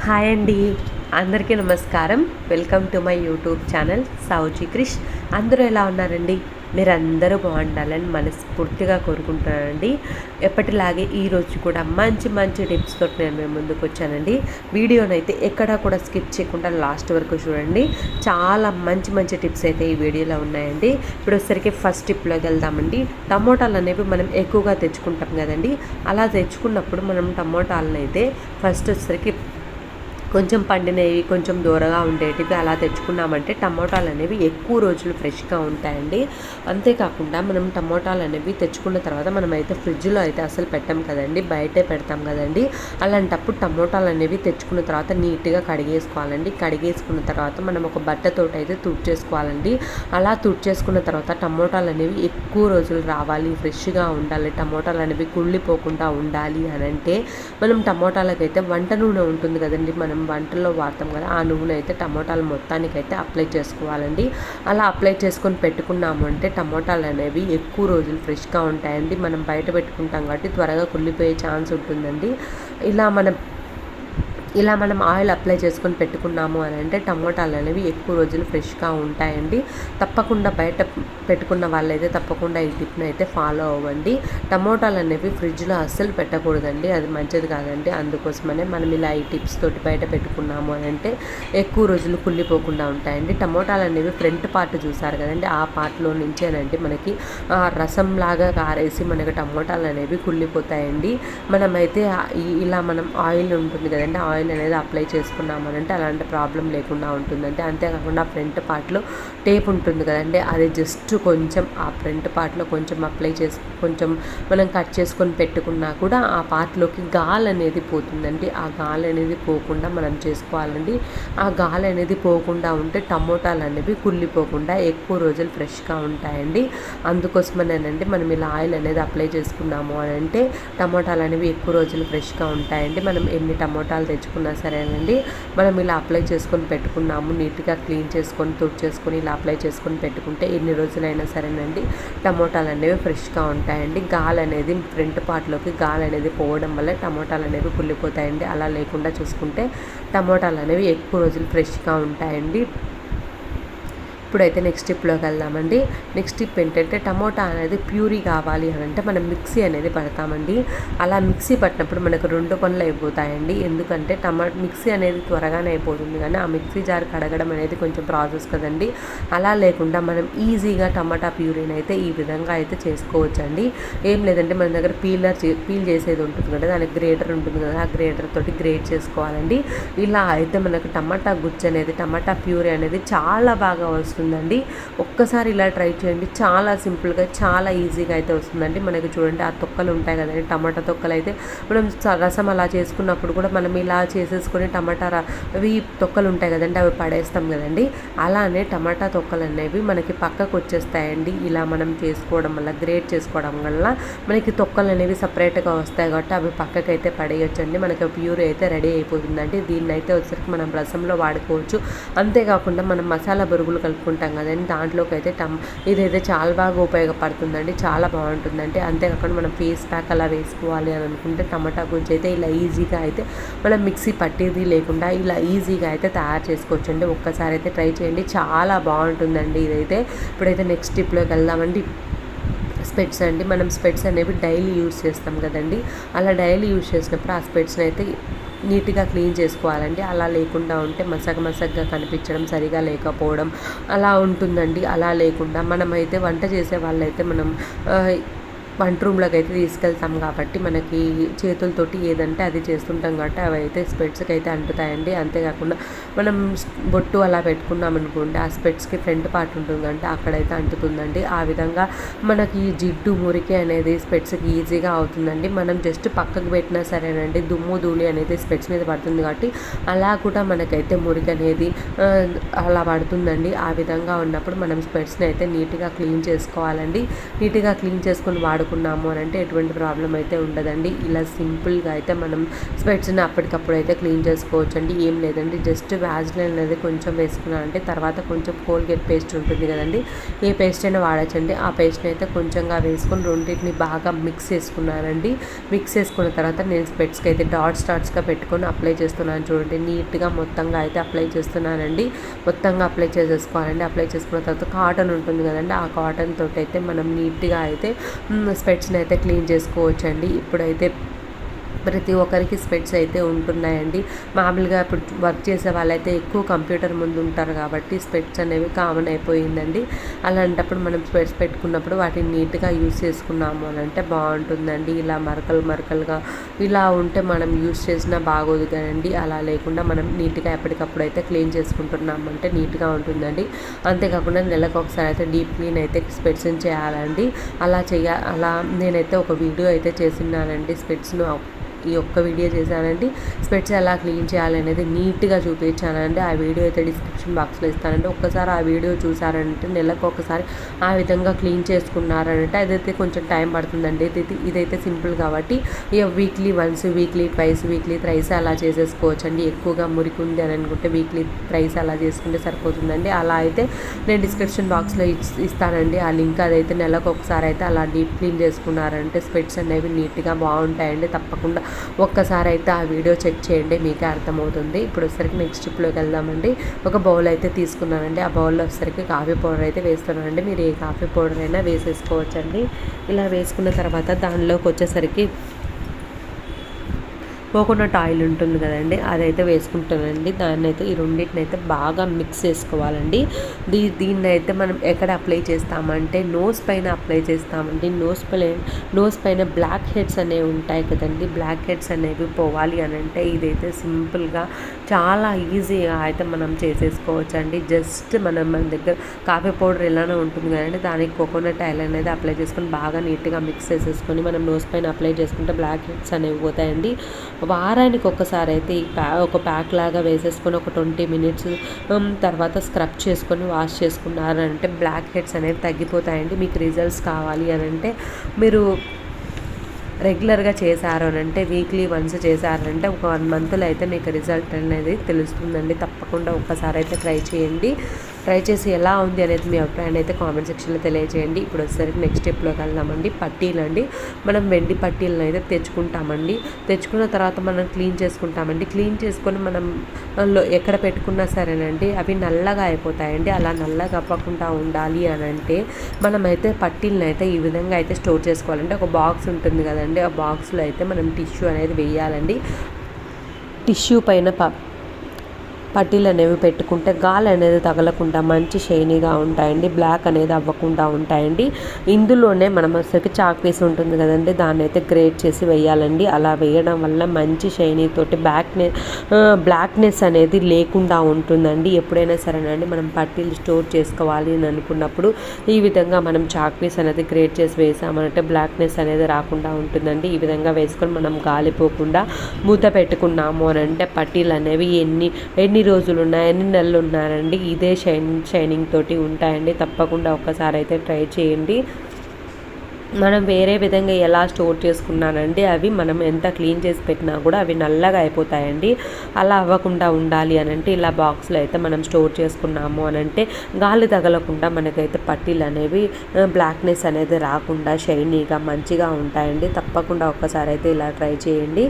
Hi అండి, అందరికీ నమస్కారం. Welcome to my YouTube channel Savuji Krish. అందరూ ఎలా ఉన్నారండి? మీరందరూ బాగుండాలని మనస్ఫూర్తిగా కోరుకుంటున్నానండి. ఎప్పటిలాగే ఈరోజు కూడా మంచి మంచి టిప్స్ తోటి నేను మేము ముందుకు వచ్చానండి. వీడియోనైతే ఎక్కడా కూడా స్కిప్ చేయకుండా లాస్ట్ వరకు చూడండి. చాలా మంచి మంచి టిప్స్ అయితే ఈ వీడియోలో ఉన్నాయండి. ఇప్పుడు వచ్చేసరికి ఫస్ట్ టిప్లోకి వెళ్దామండి. టమోటాలు అనేవి మనం ఎక్కువగా తెచ్చుకుంటాం కదండి. అలా తెచ్చుకున్నప్పుడు మనం టమోటాలను అయితే ఫస్ట్ వచ్చేసరికి కొంచెం పండినవి, కొంచెం దూరగా ఉండేటివి అలా తెచ్చుకున్నామంటే టమోటాలు అనేవి ఎక్కువ రోజులు ఫ్రెష్గా ఉంటాయండి. అంతేకాకుండా మనం టమోటాలు అనేవి తెచ్చుకున్న తర్వాత మనమైతే ఫ్రిడ్జ్లో అయితే అసలు పెట్టాం కదండి, బయటే పెడతాం కదండి. అలాంటప్పుడు టమోటాలు అనేవి తెచ్చుకున్న తర్వాత నీట్గా కడిగేసుకోవాలండి. కడిగేసుకున్న తర్వాత మనం ఒక బట్టతోటి అయితే తుడిచేసుకోవాలండి. అలా తుడిచేసుకున్న తర్వాత టమోటాలు అనేవి ఎక్కువ రోజులు రావాలి, ఫ్రెష్గా ఉండాలి, టమోటాలు అనేవి కుళ్ళిపోకుండా ఉండాలి అని అంటే మనం టమోటాలకైతే వంట నూనె ఉంటుంది కదండి, మనం వంటల్లో వాడతాం కదా, ఆ నూనె అయితే టమోటాలు మొత్తానికైతే అప్లై చేసుకోవాలండి. అలా అప్లై చేసుకొని పెట్టుకున్నాము అంటే టమోటాలు అనేవి ఎక్కువ రోజులు ఫ్రెష్గా ఉంటాయండి. మనం బయట పెట్టుకుంటాం కాబట్టి త్వరగా కుళ్ళిపోయే ఛాన్స్ ఉంటుందండి. ఇలా మనం ఆయిల్ అప్లై చేసుకొని పెట్టుకున్నాము అని అంటే టమోటాలు అనేవి ఎక్కువ రోజులు ఫ్రెష్గా ఉంటాయండి. తప్పకుండా బయట పెట్టుకున్న వాళ్ళైతే తప్పకుండా ఈ టిప్ని అయితే ఫాలో అవ్వండి. టమోటాలు అనేవి ఫ్రిడ్జ్లో అస్సలు పెట్టకూడదండి, అది మంచిది కాదండి. అందుకోసమనే మనం ఇలా ఈ టిప్స్ తోటి బయట పెట్టుకున్నాము అని అంటే ఎక్కువ రోజులు కుళ్ళిపోకుండా ఉంటాయండి. టమోటాలు అనేవి ఫ్రంట్ పార్ట్ చూసారు కదండి, ఆ పార్ట్లో నుంచేనండి మనకి రసంలాగా కారేసి మనకి టమోటాలు అనేవి కుళ్ళిపోతాయండి. మనమైతే ఇలా మనం ఆయిల్ ఉంటుంది కదండి, ఆయిల్ అనేది అప్లై చేసుకున్నామనంటే అలాంటి ప్రాబ్లం లేకుండా ఉంటుందండి. అంతేకాకుండా ఫ్రంట్ పార్ట్లో టేప్ ఉంటుంది కదండి, అది జస్ట్ కొంచెం ఆ ఫ్రంట్ పార్ట్లో కొంచెం అప్లై చేసి కొంచెం మనం కట్ చేసుకొని పెట్టుకున్నా కూడా ఆ పార్ట్లోకి గాలి అనేది పోతుందండి. ఆ గాలి అనేది పోకుండా మనం చేసుకోవాలండి. ఆ గాలి అనేది పోకుండా ఉంటే టమోటాలు అనేవి కుళ్ళిపోకుండా ఎక్కువ రోజులు ఫ్రెష్గా ఉంటాయండి. అందుకోసమనేనండి మనం ఇలా ఆయిల్ అనేది అప్లై చేసుకున్నాము అని అంటే టమోటాలు అనేవి ఎక్కువ రోజులు ఫ్రెష్గా ఉంటాయండి. మనం ఎన్ని టమోటాలు తెచ్చుకున్నా సరేనండి, మనం ఇలా అప్లై చేసుకొని పెట్టుకున్నాము, నీట్గా క్లీన్ చేసుకొని తుడిచేసుకొని ఇలా అప్లై చేసుకొని పెట్టుకుంటే ఎన్ని రోజులైనా సరేనండి టమోటాలు అనేవి ఫ్రెష్గా ఉంటాయండి. గాలి అనేది ఫ్రంట్ పార్ట్లోకి గాలి అనేది పోవడం వల్ల టమోటాలు అనేవి కుళ్ళిపోతాయండి. అలా లేకుండా చూసుకుంటే టమోటాలు అనేవి ఎక్కువ రోజులు ఫ్రెష్గా ఉంటాయండి. ఇప్పుడైతే నెక్స్ట్ టిప్లోకి వెళ్దామండి. నెక్స్ట్ టిప్ ఏంటంటే టమోటా అనేది ప్యూరీ కావాలి అని అంటే మనం మిక్సీ అనేది పడతామండి. అలా మిక్సీ పట్టినప్పుడు మనకు 2 పనులు అయిపోతాయండి. ఎందుకంటే మిక్సీ అనేది త్వరగానే అయిపోతుంది, కానీ ఆ మిక్సీ జార్ కడగడం అనేది కొంచెం ప్రాసెస్ కదండి. అలా లేకుండా మనం ఈజీగా టమాటా ప్యూరీని అయితే ఈ విధంగా అయితే చేసుకోవచ్చండి. ఏం లేదంటే మన దగ్గర పీల్ చేసేది ఉంటుంది కదా, దానికి గ్రేటర్ ఉంటుంది కదా, ఆ గ్రేటర్ తోటి గ్రేట్ చేసుకోవాలండి. ఇలా అయితే మనకు టమాటా గుజ్జు అనేది, టమాటా ప్యూరీ అనేది చాలా బాగా వస్తుందండి. ఒక్కసారి ఇలా ట్రై చేయండి, చాలా సింపుల్గా చాలా ఈజీగా అయితే వస్తుందండి. మనకి చూడండి ఆ తొక్కలు ఉంటాయి కదండి, టమాటా తొక్కలు అయితే మనం రసం అలా చేసుకున్నప్పుడు కూడా మనం ఇలా చేసేసుకొని అవి తొక్కలు ఉంటాయి కదండి, అవి పడేస్తాం కదండి. అలానే టమాటా తొక్కలు అనేవి మనకి పక్కకు వచ్చేస్తాయండి. ఇలా మనం చేసుకోవడం వల్ల, గ్రేట్ చేసుకోవడం వల్ల మనకి తొక్కలు అనేవి సపరేట్గా వస్తాయి కాబట్టి అవి పక్కకైతే పడేయొచ్చండి. మనకి ప్యూరీ అయితే రెడీ అయిపోతుందండి. దీన్ని అయితే వచ్చరికి మనం రసంలో వాడుకోవచ్చు. అంతేకాకుండా మనం మసాలా బొరుగులు కలుపుకుంటాం కదండి, దాంట్లోకి అయితే ఇదైతే చాలా బాగా ఉపయోగపడుతుందండి, చాలా బాగుంటుందండి. అంతేకాకుండా మనం ఫేస్ ప్యాక్ అలా వేసుకోవాలి అని అనుకుంటే టమాటా గుజ్జు అయితే ఇలా ఈజీగా అయితే మనం మిక్సీ పట్టేది లేకుండా ఇలా ఈజీగా అయితే తయారు చేసుకోవచ్చండి. ఒక్కసారి అయితే ట్రై చేయండి, చాలా బాగుంటుందండి ఇదైతే. ఇప్పుడైతే నెక్స్ట్ టిప్లోకి వెళ్దామండి. స్పెట్స్ అండి, మనం స్పెట్స్ అనేవి డైలీ యూజ్ చేస్తాం కదండి. అలా డైలీ యూజ్ చేసినప్పుడు ఆ స్పెట్స్ని అయితే నీట్గా క్లీన్ చేసుకోవాలండి. అలా లేకుండా ఉంటే మసగగా కనిపించడం, సరిగా లేకపోవడం అలా ఉంటుందండి. అలా లేకుండా మనమైతే వంట చేసే వాళ్ళైతే మనం వంట రూమ్లోకి అయితే తీసుకెళ్తాం కాబట్టి మనకి చేతులతోటి ఏదంటే అది చేస్తుంటాం కాబట్టి అవి అయితే స్పెట్స్కి అయితే అంటుతాయండి. అంతేకాకుండా మనం బొట్టు అలా పెట్టుకున్నాం అనుకోండి, ఆ స్పెట్స్కి ఫ్రంట్ పార్ట్ ఉంటుందంటే అక్కడైతే అంటుతుందండి. ఆ విధంగా మనకి జిడ్డు మురికి అనేది స్పెట్స్కి ఈజీగా అవుతుందండి. మనం జస్ట్ పక్కకు పెట్టినా సరేనండి, దుమ్ము ధూళి అనేది స్పెట్స్ మీద పడుతుంది కాబట్టి అలా కూడా మనకైతే మురికి అనేది అలా పడుతుందండి. ఆ విధంగా ఉన్నప్పుడు మనం స్పెట్స్ని అయితే నీట్గా క్లీన్ చేసుకోవాలండి. నీట్గా క్లీన్ చేసుకొని వాడుకోవాలి. పెట్టుకున్నాము అని అంటే ఎటువంటి ప్రాబ్లం అయితే ఉండదండి. ఇలా సింపుల్గా అయితే మనం స్పెట్స్ని అప్పటికప్పుడు అయితే క్లీన్ చేసుకోవచ్చు అండి. ఏం లేదండి, జస్ట్ వ్యాజ్లైన్ అనేది కొంచెం వేసుకున్నానంటే తర్వాత కొంచెం కోల్గేట్ పేస్ట్ ఉంటుంది కదండి, ఏ పేస్ట్ అయినా వాడచ్చండి. ఆ పేస్ట్ని అయితే కొంచెంగా వేసుకొని రెండింటిని బాగా మిక్స్ చేసుకున్నానండి. మిక్స్ చేసుకున్న తర్వాత నేను స్పెట్స్కి అయితే డాట్స్గా పెట్టుకొని అప్లై చేస్తున్నాను. చూడండి, నీట్గా మొత్తంగా అయితే అప్లై చేస్తున్నానండి. మొత్తంగా అప్లై చేసేసుకోవాలండి. అప్లై చేసుకున్న తర్వాత కాటన్ ఉంటుంది కదండి, ఆ కాటన్ తోటి అయితే మనం నీట్గా అయితే స్పెట్స్ని అయితే క్లీన్ చేసుకోవచ్చు అండి. ఇప్పుడైతే ప్రతి ఒక్కరికి స్పెట్స్ అయితే ఉంటున్నాయండి. మామూలుగా ఇప్పుడు వర్క్ చేసే వాళ్ళైతే ఎక్కువ కంప్యూటర్ ముందు ఉంటారు కాబట్టి స్పెట్స్ అనేవి కామన్ అయిపోయిందండి. అలాంటప్పుడు మనం స్పెట్స్ పెట్టుకున్నప్పుడు వాటిని నీట్గా యూస్ చేసుకున్నాము అని అంటే బాగుంటుందండి. ఇలా మరకలుగా ఇలా ఉంటే మనం యూస్ చేసినా బాగోదు కదండి. అలా లేకుండా మనం నీట్గా ఎప్పటికప్పుడు అయితే క్లీన్ చేసుకుంటున్నాము అంటే నీట్గా ఉంటుందండి. అంతేకాకుండా నెలకు ఒకసారి అయితే డీప్ క్లీన్ అయితే స్పెట్స్ని చేయాలండి. అలా నేనైతే ఒక వీడియో అయితే చేసినానండి. స్పెట్స్ను ఈ ఒక్క వీడియో చేశానండి. స్పెట్స్ ఎలా క్లీన్ చేయాలనేది నీట్గా చూపించానండి. ఆ వీడియో అయితే డిస్క్రిప్షన్ బాక్స్లో ఇస్తానండి. ఒక్కసారి ఆ వీడియో చూసారంటే నెలకు ఒకసారి ఆ విధంగా క్లీన్ చేసుకున్నారంటే అదైతే కొంచెం టైం పడుతుందండి. ఇదైతే సింపుల్ కాబట్టి weekly once, weekly twice, weekly thrice అలా చేసేసుకోవచ్చు అండి. ఎక్కువగా మురికి ఉంది అని అనుకుంటే వీక్లీ థ్రైస్ అలా చేసుకుంటే సరిపోతుందండి. అలా అయితే నేను డిస్క్రిప్షన్ బాక్స్లో ఇస్తానండి ఆ లింక్. అదైతే నెలకు ఒకసారి అయితే అలా డీప్ క్లీన్ చేసుకున్నారంటే స్పెట్స్ అనేవి నీట్గా బాగుంటాయండి. తప్పకుండా ఒక్కసారి అయితే ఆ వీడియో చెక్ చేయండి, మీకే అర్థమవుతుంది. ఇప్పుడు వచ్చేసరికి నెక్స్ట్ స్టెప్లోకి వెళ్దామండి. ఒక బౌల్ అయితే తీసుకున్నానండి. ఆ బౌల్లో వచ్చేసరికి కాఫీ పౌడర్ అయితే వేస్తున్నానండి. మీరు ఏ కాఫీ పౌడర్ అయినా వేసేసుకోవచ్చండి. ఇలా వేసుకున్న తర్వాత దానిలోకి వచ్చేసరికి కోకోనట్ ఆయిల్ ఉంటుంది కదండి, అదైతే వేసుకుంటానండి. దాన్ని అయితే ఈ రెండింటిని అయితే బాగా మిక్స్ చేసుకోవాలండి. దీన్ని అయితే మనం ఎక్కడ అప్లై చేస్తామంటే నోస్ పైన అప్లై చేస్తామండి. నోస్ పైన బ్లాక్ హెడ్స్ అనేవి ఉంటాయి కదండి, బ్లాక్ హెడ్స్ అనేవి పోవాలి అని అంటే ఇదైతే సింపుల్గా చాలా ఈజీగా అయితే మనం చేసేసుకోవచ్చు అండి. జస్ట్ మన దగ్గర కాఫీ పౌడర్ ఎలానో ఉంటుంది కదండి, దానికి కోకోనట్ ఆయిల్ అనేది అప్లై చేసుకొని బాగా నీట్గా మిక్స్ చేసేసుకొని మనం నోస్ పైన అప్లై చేసుకుంటే బ్లాక్ హెడ్స్ అనేవి పోతాయండి. వారానికి ఒక్కసారి అయితే ఒక ప్యాక్ లాగా వేసేసుకొని ఒక 20 మినిట్స్ తర్వాత స్క్రబ్ చేసుకొని వాష్ చేసుకున్నారంటే బ్లాక్ హెడ్స్ అనేవి తగ్గిపోతాయండి. మీకు రిజల్ట్స్ కావాలి అని అంటే మీరు రెగ్యులర్గా చేశారు అని అంటే వీక్లీ వన్స్ చేశారంటే ఒక 1 మంత్లో అయితే మీకు రిజల్ట్ అనేది తెలుస్తుందండి. తప్పకుండా ఒక్కసారి అయితే ట్రై చేయండి. ట్రై చేసి ఎలా ఉంది అనేది మీ అభిప్రాయాన్ని అయితే కామెంట్ సెక్షన్లో తెలియజేయండి. ఇప్పుడు వచ్చేసరికి నెక్స్ట్ స్టెప్లోకి వెళ్దామండి. పట్టీలు అండి. మనం వెండి పట్టీలను అయితే తెచ్చుకుంటామండి. తెచ్చుకున్న తర్వాత మనం క్లీన్ చేసుకుంటామండి. క్లీన్ చేసుకొని మనం ఎక్కడ పెట్టుకున్నా సరేనండి అవి నల్లగా అయిపోతాయండి. అలా నల్లగా అవ్వకుండా ఉండాలి అని అంటే మనమైతే పట్టీలను అయితే ఈ విధంగా అయితే స్టోర్ చేసుకోవాలండి. ఒక బాక్స్ ఉంటుంది కదండి, ఆ బాక్స్లో అయితే మనం టిష్యూ అనేది వేయాలండి. టిష్యూ పైన పట్టీలు అనేవి పెట్టుకుంటే గాలి అనేది తగలకుండా మంచి షైనీగా ఉంటాయండి, బ్లాక్ అనేది అవ్వకుండా ఉంటాయండి. ఇందులోనే మనం వచ్చేసరికి చాక్ పీస్ ఉంటుంది కదండి, దాన్ని అయితే గ్రేట్ చేసి వేయాలండి. అలా వేయడం వల్ల మంచి షైనీ తోటి బ్లాక్నెస్ అనేది లేకుండా ఉంటుందండి. ఎప్పుడైనా సరేనండి మనం పట్టీలు స్టోర్ చేసుకోవాలి అని అనుకున్నప్పుడు ఈ విధంగా మనం చాక్ పీస్ అనేది గ్రేట్ చేసి వేసామంటే బ్లాక్నెస్ అనేది రాకుండా ఉంటుందండి. ఈ విధంగా వేసుకొని మనం గాలిపోకుండా మూత పెట్టుకున్నాము అని అంటే పట్టీలు అనేవి ఎన్ని రోజులు ఉన్నాయి, ఎన్ని నెలలు ఉన్నారండి ఇదే షైనింగ్ తోటి ఉంటాయండి. తప్పకుండా ఒక్కసారి అయితే ట్రై చేయండి. మనం వేరే విధంగా ఎలా స్టోర్ చేసుకున్నానండి అవి మనం ఎంత క్లీన్ చేసి పెట్టినా కూడా అవి నల్లగా అయిపోతాయండి. అలా అవ్వకుండా ఉండాలి అని అంటే ఇలా బాక్స్లో అయితే మనం స్టోర్ చేసుకున్నాము అని అంటే గాలి తగలకుండా మనకైతే పట్టీలు అనేవి బ్లాక్నెస్ అనేది రాకుండా షైనీగా మంచిగా ఉంటాయండి. తప్పకుండా ఒక్కసారి అయితే ఇలా ట్రై చేయండి.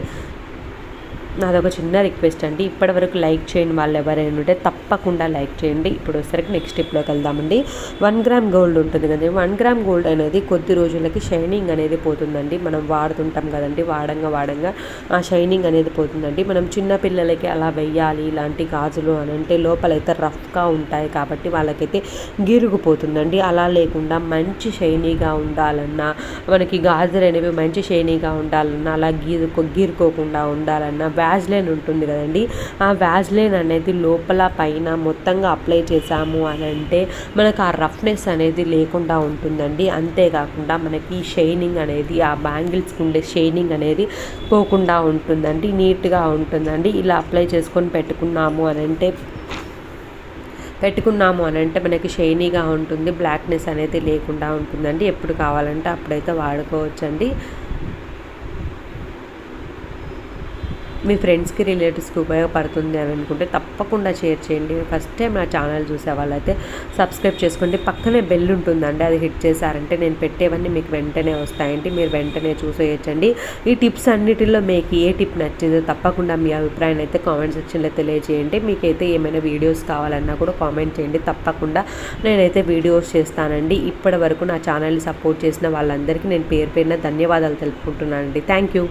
నాదొక చిన్న రిక్వెస్ట్ అండి, ఇప్పటివరకు లైక్ చేయని వాళ్ళు ఎవరైనా ఉంటే తప్పకుండా లైక్ చేయండి. ఇప్పుడు వచ్చేసరికి నెక్స్ట్ స్టెప్లోకి వెళ్దామండి. 1 గ్రామ్ గోల్డ్ ఉంటుంది కదండి, 1 గ్రామ్ గోల్డ్ అనేది కొద్ది రోజులకి షైనింగ్ అనేది పోతుందండి. మనం వాడుతుంటాం కదండి, వాడంగా ఆ షైనింగ్ అనేది పోతుందండి. మనం చిన్న పిల్లలకి అలా వెయ్యాలి ఇలాంటి గాజులు అని అంటే లోపలైతే రఫ్గా ఉంటాయి కాబట్టి వాళ్ళకైతే గిరుగుపోతుందండి. అలా లేకుండా మంచి షైనీగా ఉండాలన్నా, మనకి గాజులు అనేవి మంచి షైనీగా ఉండాలన్నా, అలా గీరుకోకుండా ఉండాలన్నా వ్యాజ్లైన్ ఉంటుంది కదండి, ఆ వ్యాజ్లైన్ అనేది లోపల పైన మొత్తంగా అప్లై చేసాము అని అంటే మనకు ఆ రఫ్నెస్ అనేది లేకుండా ఉంటుందండి. అంతేకాకుండా మనకి షైనింగ్ అనేది ఆ బ్యాంగిల్స్కి ఉండే షైనింగ్ అనేది పోకుండా ఉంటుందండి, నీట్గా ఉంటుందండి. ఇలా అప్లై చేసుకొని పెట్టుకున్నాము అని అంటే పెట్టుకున్నాము అని అంటే మనకి షైనీగా ఉంటుంది, బ్లాక్నెస్ అనేది లేకుండా ఉంటుందండి. ఎప్పుడు కావాలంటే అప్పుడైతే వాడుకోవచ్చండి. మీ ఫ్రెండ్స్కి రిలేటివ్స్కి ఉపయోగపడుతుంది అని అనుకుంటే తప్పకుండా షేర్ చేయండి. ఫస్ట్ టైం నా ఛానల్ చూసే వాళ్ళైతే సబ్స్క్రైబ్ చేసుకోండి. పక్కనే బెల్ ఉంటుందండి, అది హిట్ చేశారంటే నేను పెట్టేవన్నీ మీకు వెంటనే వస్తాయండి, మీరు వెంటనే చూసేయచ్చండి. ఈ టిప్స్ అన్నిటిలో మీకు ఏ టిప్ నచ్చిందో తప్పకుండా మీ అభిప్రాయాన్ని అయితే కామెంట్ సెక్షన్లో తెలియజేయండి. మీకైతే ఏమైనా వీడియోస్ కావాలన్నా కూడా కామెంట్ చేయండి, తప్పకుండా నేనైతే వీడియోస్ చేస్తానండి. ఇప్పటి వరకు నా ఛానల్ని సపోర్ట్ చేసిన వాళ్ళందరికీ నేను పేరు పేరున ధన్యవాదాలు తెలుపుకుంటున్నానండి. Thank you.